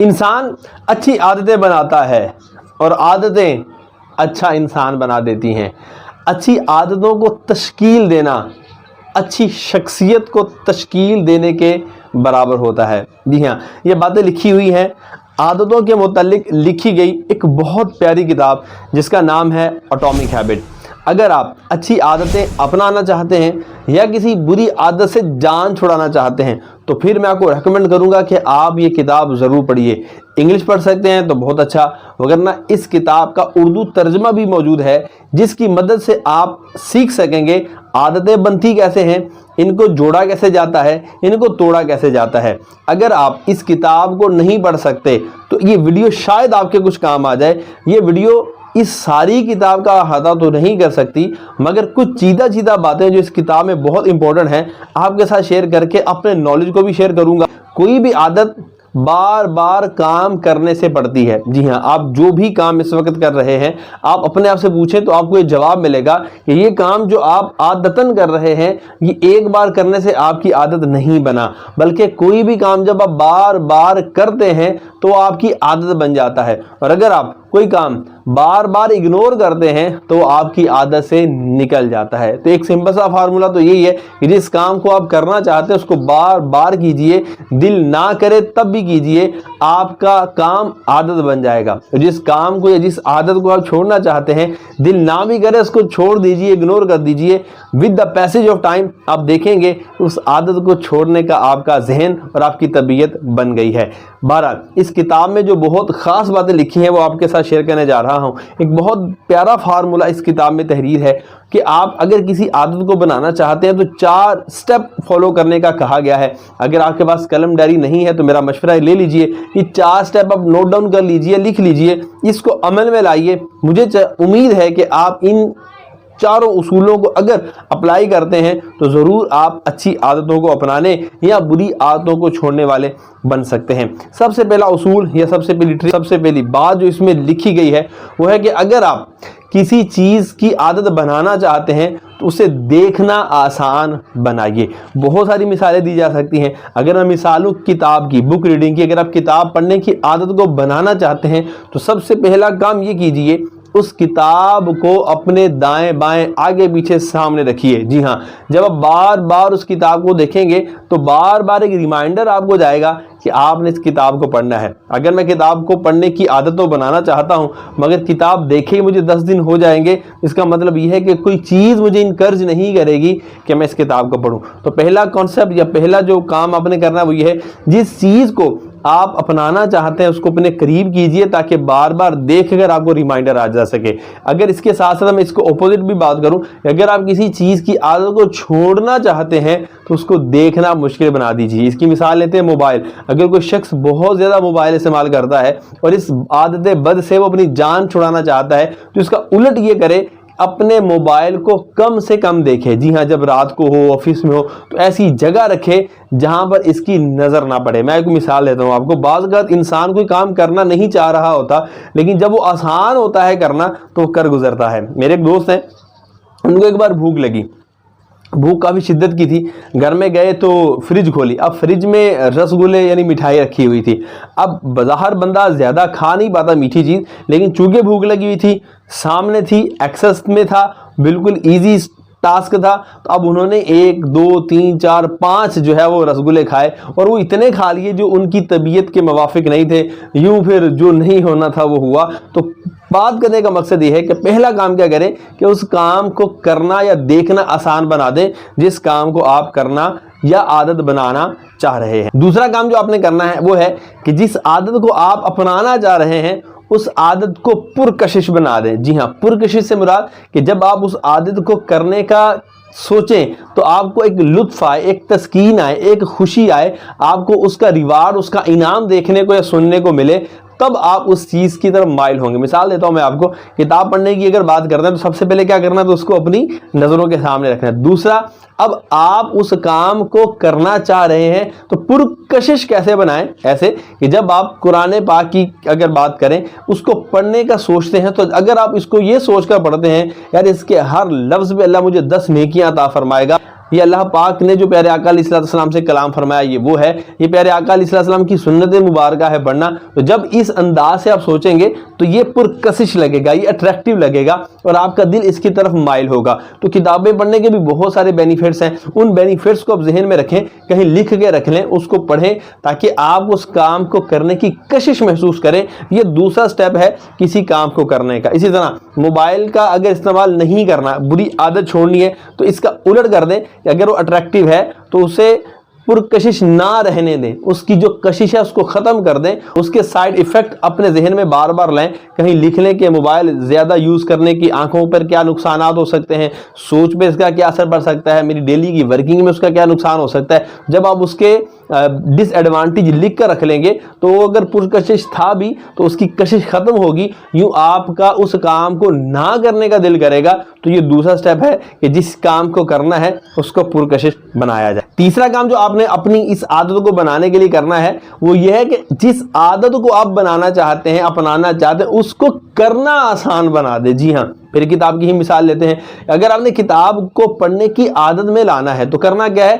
انسان اچھی عادتیں بناتا ہے اور عادتیں اچھا انسان بنا دیتی ہیں۔ اچھی عادتوں کو تشکیل دینا اچھی شخصیت کو تشکیل دینے کے برابر ہوتا ہے۔ جی ہاں، یہ باتیں لکھی ہوئی ہیں عادتوں کے متعلق لکھی گئی ایک بہت پیاری کتاب جس کا نام ہے اٹامک ہیبٹ۔ اگر آپ اچھی عادتیں اپنانا چاہتے ہیں یا کسی بری عادت سے جان چھڑانا چاہتے ہیں تو پھر میں آپ کو ریکمینڈ کروں گا کہ آپ یہ کتاب ضرور پڑھیے۔ انگلش پڑھ سکتے ہیں تو بہت اچھا، وگرنہ اس کتاب کا اردو ترجمہ بھی موجود ہے جس کی مدد سے آپ سیکھ سکیں گے عادتیں بنتی کیسے ہیں، ان کو جوڑا کیسے جاتا ہے، ان کو توڑا کیسے جاتا ہے۔ اگر آپ اس کتاب کو نہیں پڑھ سکتے تو یہ ویڈیو شاید آپ کے کچھ کام آ جائے۔ یہ ویڈیو اس ساری کتاب کا احاطہ تو نہیں کر سکتی، مگر کچھ چیدہ باتیں جو اس کتاب میں بہت امپورٹنٹ ہیں آپ کے ساتھ شیئر کر کے اپنے نالج کو بھی شیئر کروں گا۔ کوئی بھی عادت بار بار کام کرنے سے پڑتی ہے۔ جی ہاں، آپ جو بھی کام اس وقت کر رہے ہیں آپ اپنے آپ سے پوچھیں تو آپ کو یہ جواب ملے گا کہ یہ کام جو آپ عادتاً کر رہے ہیں یہ ایک بار کرنے سے آپ کی عادت نہیں بنا، بلکہ کوئی بھی کام جب آپ بار بار کرتے ہیں تو آپ کی عادت بن جاتا ہے، اور اگر آپ کوئی کام بار بار اگنور کرتے ہیں تو آپ کی عادت سے نکل جاتا ہے۔ تو ایک سمپل سا فارمولا تو یہی ہے کہ جس کام کو آپ کرنا چاہتے ہیں اس کو بار بار کیجئے، دل نہ کرے تب بھی کیجئے، آپ کا کام عادت بن جائے گا۔ جس کام کو یا جس عادت کو آپ چھوڑنا چاہتے ہیں دل نہ بھی کرے اس کو چھوڑ دیجئے، اگنور کر دیجئے، with the passage of time آپ دیکھیں گے اس عادت کو چھوڑنے کا آپ کا ذہن اور آپ کی طبیعت بن گئی ہے۔ بہرحال اس کتاب میں جو بہت خاص باتیں لکھی ہیں وہ آپ کے ساتھ شیئر کرنے جا رہا ہوں۔ ایک بہت پیارا فارمولا اس کتاب میں تحریر ہے کہ آپ اگر کسی عادت کو بنانا چاہتے ہیں تو 4 سٹیپ فالو کرنے کا کہا گیا ہے۔ اگر آپ کے پاس قلم ڈائری نہیں ہے تو میرا مشورہ لے لیجئے، یہ 4 سٹیپ آپ نوٹ ڈاؤن کر لیجئے، لکھ لیجئے، اس کو عمل میں لائیے۔ مجھے امید ہے کہ آپ ان 4 اصولوں کو اگر اپلائی کرتے ہیں تو ضرور آپ اچھی عادتوں کو اپنانے یا بری عادتوں کو چھوڑنے والے بن سکتے ہیں۔ سب سے پہلا اصول یا سب سے پہلی بات جو اس میں لکھی گئی ہے وہ ہے کہ اگر آپ کسی چیز کی عادت بنانا چاہتے ہیں تو اسے دیکھنا آسان بنائیے۔ بہت ساری مثالیں دی جا سکتی ہیں۔ اگر میں مثالوں کتاب کی، بک ریڈنگ کی، اگر آپ کتاب پڑھنے کی عادت کو بنانا چاہتے ہیں تو سب سے پہلا کام یہ کیجئے اس کتاب کو اپنے دائیں بائیں آگے پیچھے سامنے رکھیے۔ جی ہاں، جب آپ بار بار اس کتاب کو دیکھیں گے تو بار بار ایک ریمائنڈر آپ کو جائے گا کہ آپ نے اس کتاب کو پڑھنا ہے۔ اگر میں کتاب کو پڑھنے کی عادت تو بنانا چاہتا ہوں مگر کتاب دیکھے ہی مجھے 10 دن ہو جائیں گے، اس کا مطلب یہ ہے کہ کوئی چیز مجھے انکرج نہیں کرے گی کہ میں اس کتاب کو پڑھوں۔ تو پہلا کانسیپٹ یا پہلا جو کام آپ نے کرنا ہے وہ یہ ہے، جس چیز کو آپ اپنانا چاہتے ہیں اس کو اپنے قریب کیجئے تاکہ بار بار دیکھ کر آپ کو ریمائنڈر آ جا سکے۔ اگر اس کے ساتھ ساتھ میں اس کو اپوزٹ بھی بات کروں، اگر آپ کسی چیز کی عادت کو چھوڑنا چاہتے ہیں تو اس کو دیکھنا مشکل بنا دیجیے۔ اس کی مثال لیتے ہیں موبائل۔ اگر کوئی شخص بہت زیادہ موبائل استعمال کرتا ہے اور اس عادت بد سے وہ اپنی جان چھڑانا چاہتا ہے تو اس کا الٹ یہ کرے، اپنے موبائل کو کم سے کم دیکھے۔ جی ہاں، جب رات کو ہو، آفس میں ہو تو ایسی جگہ رکھے جہاں پر اس کی نظر نہ پڑے۔ میں ایک مثال دیتا ہوں آپ کو۔ بعض اوقات انسان کوئی کام کرنا نہیں چاہ رہا ہوتا لیکن جب وہ آسان ہوتا ہے کرنا تو وہ کر گزرتا ہے۔ میرے ایک دوست ہیں، ان کو ایک بار بھوک لگی، بھوک کافی شدت کی تھی، گھر میں گئے تو فریج کھولی، اب فریج میں رسگلے یعنی مٹھائی رکھی ہوئی تھی۔ اب بظاہر بندہ زیادہ کھا نہیں پاتا میٹھی چیز، لیکن چونکہ بھوک لگی ہوئی تھی، سامنے تھی، ایکسس میں تھا، بالکل ایزی ٹاسک تھا، تو اب انہوں نے 1 2 3 4 5 جو ہے وہ رسگلے کھائے، اور وہ اتنے کھا لیے جو ان کی طبیعت کے موافق نہیں تھے، یوں پھر جو نہیں ہونا تھا وہ ہوا۔ تو بات کرنے کا مقصد یہ ہے کہ پہلا کام کیا کریں کہ اس کام کو کرنا یا دیکھنا آسان بنا دیں جس کام کو آپ کرنا یا عادت بنانا چاہ رہے ہیں۔ دوسرا کام جو آپ نے کرنا ہے وہ ہے کہ جس عادت کو آپ اپنانا چاہ رہے ہیں اس عادت کو پرکشش بنا دیں۔ جی ہاں، پرکشش سے مراد کہ جب آپ اس عادت کو کرنے کا سوچیں تو آپ کو ایک لطف آئے، ایک تسکین آئے، ایک خوشی آئے، آپ کو اس کا ریوارڈ، اس کا انعام دیکھنے کو یا سننے کو ملے، تب آپ اس چیز کی طرف مائل ہوں گے۔ مثال دیتا ہوں میں آپ کو، کتاب پڑھنے کی اگر بات کرتے ہیں تو سب سے پہلے کیا کرنا ہے تو اس کو اپنی نظروں کے سامنے رکھنا ہے۔ دوسرا، اب آپ اس کام کو کرنا چاہ رہے ہیں تو پرکشش کیسے بنائیں؟ ایسے کہ جب آپ قرآن پاک کی اگر بات کریں، اس کو پڑھنے کا سوچتے ہیں تو اگر آپ اس کو یہ سوچ کر پڑھتے ہیں یار اس کے ہر لفظ پہ اللہ مجھے 10 نیکیاں عطا فرمائے گا، یہ اللہ پاک نے جو پیارے آقا علیہ السلام سے کلام فرمایا یہ وہ ہے، یہ پیارے آقا علیہ السلام کی سنت مبارکہ ہے پڑھنا۔ تو جب اس انداز سے آپ سوچیں گے تو یہ پرکشش لگے گا، یہ اٹریکٹیو لگے گا اور آپ کا دل اس کی طرف مائل ہوگا۔ تو کتابیں پڑھنے کے بھی بہت سارے بینیفٹس ہیں، ان بینیفٹس کو آپ ذہن میں رکھیں، کہیں لکھ کے رکھ لیں، اس کو پڑھیں تاکہ آپ اس کام کو کرنے کی کشش محسوس کریں۔ یہ دوسرا سٹیپ ہے کسی کام کو کرنے کا۔ اسی طرح موبائل کا اگر استعمال نہیں کرنا، بری عادت چھوڑنی ہے تو اس کا الٹ کر دیں کہ اگر وہ اٹریکٹیو ہے تو اسے پرکشش نہ رہنے دیں، اس کی جو کشش ہے اس کو ختم کر دیں، اس کے سائیڈ ایفیکٹ اپنے ذہن میں بار بار لیں، کہیں لکھ لیں کہ موبائل زیادہ یوز کرنے کی آنکھوں پر کیا نقصانات ہو سکتے ہیں، سوچ پہ اس کا کیا اثر پڑ سکتا ہے، میری ڈیلی کی ورکنگ میں اس کا کیا نقصان ہو سکتا ہے۔ جب آپ اس کے ڈس ایڈوانٹیج لکھ کر رکھ لیں گے تو وہ اگر پرکشش تھا بھی تو اس کی کشش ختم ہوگی، یوں آپ کا اس کام کو نہ کرنے کا دل کرے گا۔ تو یہ دوسرا سٹیپ ہے کہ جس کام کو کرنا ہے اس کو پرکشش بنایا جائے۔ تیسرا کام جو آپ نے اپنی اس عادت کو بنانے کے لیے کرنا ہے وہ یہ ہے کہ جس عادت کو آپ بنانا چاہتے ہیں، اپنانا چاہتے ہیں، اس کو کرنا آسان بنا دے۔ جی ہاں، پھر کتاب کی ہی مثال لیتے ہیں۔ اگر آپ نے کتاب کو پڑھنے کی عادت میں لانا ہے تو کرنا کیا ہے،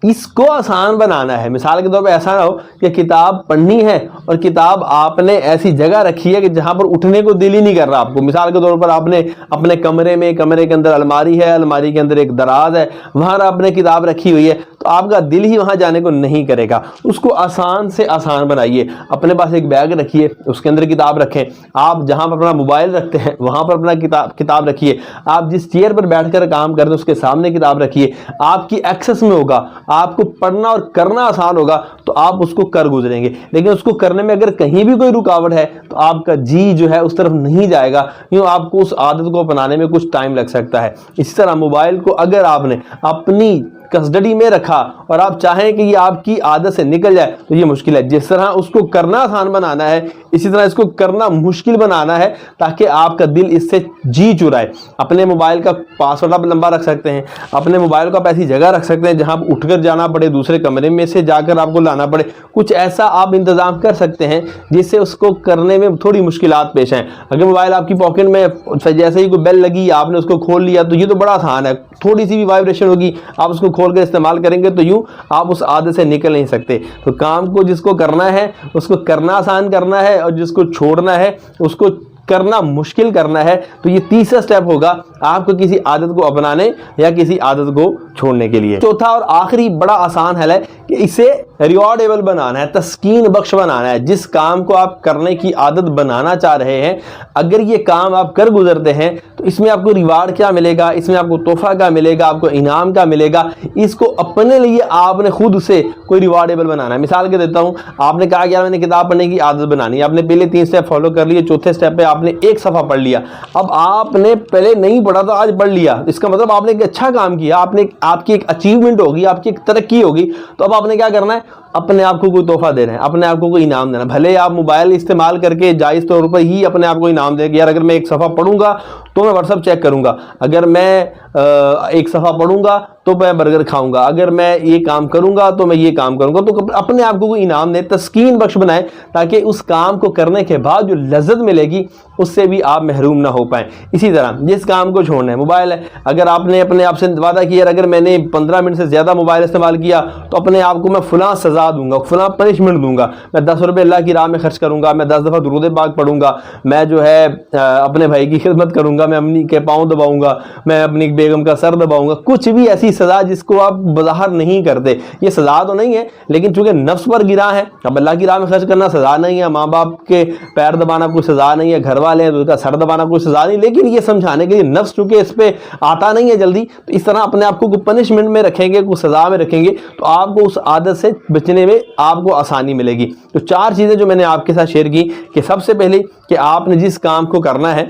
اس کو آسان بنانا ہے۔ مثال کے طور پہ ایسا نہ ہو کہ کتاب پڑھنی ہے اور کتاب آپ نے ایسی جگہ رکھی ہے کہ جہاں پر اٹھنے کو دل ہی نہیں کر رہا آپ کو۔ مثال کے طور پر آپ نے اپنے کمرے کے اندر الماری ہے، الماری کے اندر ایک دراز ہے، وہاں آپ نے کتاب رکھی ہوئی ہے تو آپ کا دل ہی وہاں جانے کو نہیں کرے گا۔ اس کو آسان سے آسان بنائیے۔ اپنے پاس ایک بیگ رکھیے، اس کے اندر کتاب رکھیں۔ آپ جہاں پر اپنا موبائل رکھتے ہیں وہاں پر اپنا کتاب رکھیے۔ آپ جس چیئر پر بیٹھ کر کام کرتے ہیں اس کے سامنے کتاب رکھیے۔ آپ کی ایکسس میں ہوگا، آپ کو پڑھنا اور کرنا آسان ہوگا تو آپ اس کو کر گزریں گے۔ لیکن اس کو کرنے میں اگر کہیں بھی کوئی رکاوٹ ہے تو آپ کا جی جو ہے اس طرف نہیں جائے گا، یوں آپ کو اس عادت کو اپنانے میں کچھ ٹائم لگ سکتا ہے۔ اسی طرح موبائل کو اگر آپ نے اپنی کسٹڈی میں رکھا اور آپ چاہیں کہ یہ آپ کی عادت سے نکل جائے تو یہ مشکل ہے۔ جس طرح اس کو کرنا آسان بنانا ہے اسی طرح اس کو کرنا مشکل بنانا ہے تاکہ آپ کا دل اس سے جی چرائے۔ اپنے موبائل کا پاسورڈ آپ لمبا رکھ سکتے ہیں، اپنے موبائل کو آپ ایسی جگہ رکھ سکتے ہیں جہاں آپ اٹھ کر جانا پڑے، دوسرے کمرے میں سے جا کر آپ کو لانا پڑے، کچھ ایسا آپ انتظام کر سکتے ہیں جس سے اس کو کرنے میں تھوڑی مشکلات پیش آئیں۔ اگر موبائل آپ کی پاکٹ میں جیسے ہی کوئی بیل لگی آپ نے اس کو کھول لیا تو یہ تو بڑا آسان ہے، تھوڑی سی بھی وائبریشن ہوگی آپ اس کو کھول کر استعمال کریں گے تو یوں آپ اس عادت سے نکل نہیں سکتے۔ تو کام کو جس کو کرنا ہے اس کو کرنا آسان کرنا ہے اور جس کو چھوڑنا ہے اس کو کرنا مشکل کرنا ہے۔ تو یہ تیسرا سٹیپ ہوگا آپ کو کسی عادت کو اپنانے یا کسی عادت کو چھوڑنے کے لیے۔ چوتھا اور آخری بڑا آسان حل ہے کہ اسے ریوارڈیبل بنانا ہے، تسکین بخش بنانا ہے۔ جس کام کو آپ کرنے کی عادت بنانا چاہ رہے ہیں اگر یہ کام آپ کر گزرتے ہیں تو اس میں آپ کو ریوارڈ کیا ملے گا، اس میں آپ کو تحفہ کیا ملے گا، آپ کو انعام کیا ملے گا، اس کو اپنے لیے آپ نے خود سے کوئی ریوارڈیبل بنانا ہے۔ مثال کے دیتا ہوں، آپ نے کہا کہ میں نے کتاب پڑھنے کی عادت بنانی ہے، آپ نے پہلے 3 سٹیپ فالو کر لیے، چوتھے سٹیپ پہ آپ نے ایک صفحہ پڑھ لیا۔ اب آپ نے پہلے نہیں پڑھا تھا آج پڑھ لیا، اس کا مطلب آپ نے ایک اچھا کام کیا، آپ کی ایک اچیومنٹ ہوگی، آپ کی ایک ترقی ہوگی۔ تو اب آپ نے کیا کرنا ہے، اپنے آپ کو کوئی تحفہ دینا ہے، اپنے آپ کو کوئی انعام دینا ہے۔ بھلے آپ موبائل استعمال کر کے جائز طور پر ہی اپنے آپ کو انعام دیں کہ یار اگر میں ایک صفحہ پڑھوں گا تو میں واٹس ایپ چیک کروں گا، اگر میں ایک صفحہ پڑھوں گا تو میں برگر کھاؤں گا، اگر میں یہ کام کروں گا تو میں یہ کام کروں گا۔ تو اپنے آپ کو کوئی انعام دیں، تسکین بخش بنائیں تاکہ اس کام کو کرنے کے بعد جو لذت ملے گی اس سے بھی آپ محروم نہ ہو پائیں۔ اسی طرح جس کام کو چھوڑنا ہے، موبائل ہے، اگر آپ نے اپنے آپ سے وعدہ کیا اگر میں نے 15 منٹ سے زیادہ موبائل استعمال کیا تو اپنے آپ کو میں فلاں سزا دوں گا، فلاں پنشمنٹ دوں گا، میں 10 روپے اللہ کی راہ میں خرچ کروں گا، میں 10 دفعہ درود پاک پڑھوں گا، میں جو ہے اپنے بھائی کی خدمت کروں گا، میں امی کے پاؤں دباؤں گا، میں اپنی بیگم کا سر دباؤں گا، کچھ بھی ایسی سزا جس کو آپ بظاہر نہیں کرتے۔ یہ سزا تو نہیں ہے لیکن چونکہ نفس پر گرا ہے، اب اللہ کی راہ میں خرچ کرنا سزا نہیں ہے، ماں باپ کے پیر دبانا کوئی سزا نہیں ہے، گھر والے ہیں تو ان کا سر دبانا کوئی سزا نہیں، لیکن یہ سمجھانے کے لیے نفس چونکہ اس پہ آتا نہیں ہے جلدی، تو اس طرح اپنے آپ کو کوئی پنشمنٹ میں رکھیں گے، کوئی سزا میں رکھیں گے تو آپ کو اس عادت سے بچنے میں آپ کو آسانی ملے گی۔ تو 4 چیزیں جو میں نے آپ کے ساتھ شیئر کی کہ سب سے پہلے کہ آپ نے جس کام کو کرنا ہے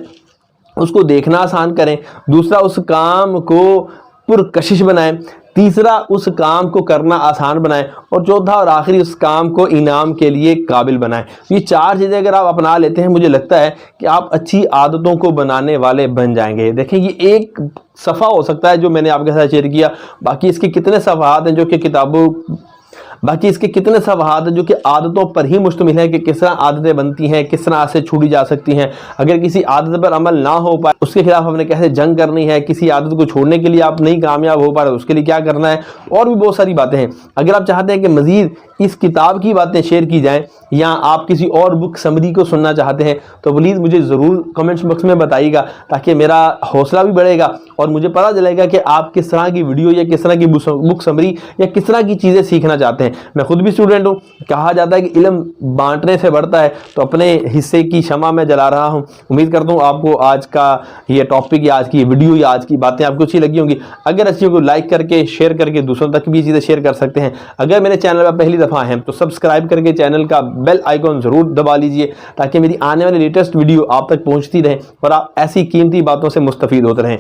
اس کو دیکھنا آسان کریں، دوسرا اس کام کو پرکشش بنائیں، تیسرا اس کام کو کرنا آسان بنائیں، اور چوتھا اور آخری اس کام کو انعام کے لیے قابل بنائیں۔ یہ 4 چیزیں اگر آپ اپنا لیتے ہیں مجھے لگتا ہے کہ آپ اچھی عادتوں کو بنانے والے بن جائیں گے۔ دیکھیں یہ ایک صفحہ ہو سکتا ہے جو میں نے آپ کے ساتھ شیئر کیا، باقی اس کے کتنے صفحات ہیں جو کہ کتابوں باقی اس کے کتنے صفحات ہیں جو کہ عادتوں پر ہی مشتمل ہے کہ کس طرح عادتیں بنتی ہیں, کس طرح سے چھوڑی جا سکتی ہیں, اگر کسی عادت پر عمل نہ ہو پائے اس کے خلاف ہم نے کیسے جنگ کرنی ہے, کسی عادت کو چھوڑنے کے لیے آپ نہیں کامیاب ہو پا رہے اس کے لیے کیا کرنا ہے, اور بھی بہت ساری باتیں ہیں. اگر آپ چاہتے ہیں کہ مزید اس کتاب کی باتیں شیئر کی جائیں یا آپ کسی اور بک سمری کو سننا چاہتے ہیں تو پلیز مجھے ضرور کمنٹس باکس میں بتائیے گا, تاکہ میرا حوصلہ بھی بڑھے گا اور مجھے پتہ چلے گا کہ آپ کس طرح کی ویڈیو یا کس طرح کی بک سمری یا کس طرح کی چیزیں سیکھنا چاہتے ہیں. میں خود بھی اسٹوڈنٹ ہوں, کہا جاتا ہے کہ علم بانٹنے سے بڑھتا ہے, تو اپنے حصے کی شمع میں جلا رہا ہوں. امید کرتا ہوں آپ کو آج کا یہ ٹاپک یا آج کی ویڈیو یا آج کی باتیں آپ کو اچھی لگی ہوں گی. اگر اچھی کو لائک کر کے شیئر کر کے دوسروں تک بھی چیزیں شیئر کر سکتے ہیں. اگر میرے چینل پر پہلی دفعہ ہیں تو سبسکرائب کر کے چینل کا بیل آئیکن ضرور دبا لیجئے, تاکہ میری آنے والی لیٹسٹ ویڈیو آپ تک پہنچتی رہیں اور آپ ایسی قیمتی باتوں سے مستفید ہوتے رہیں.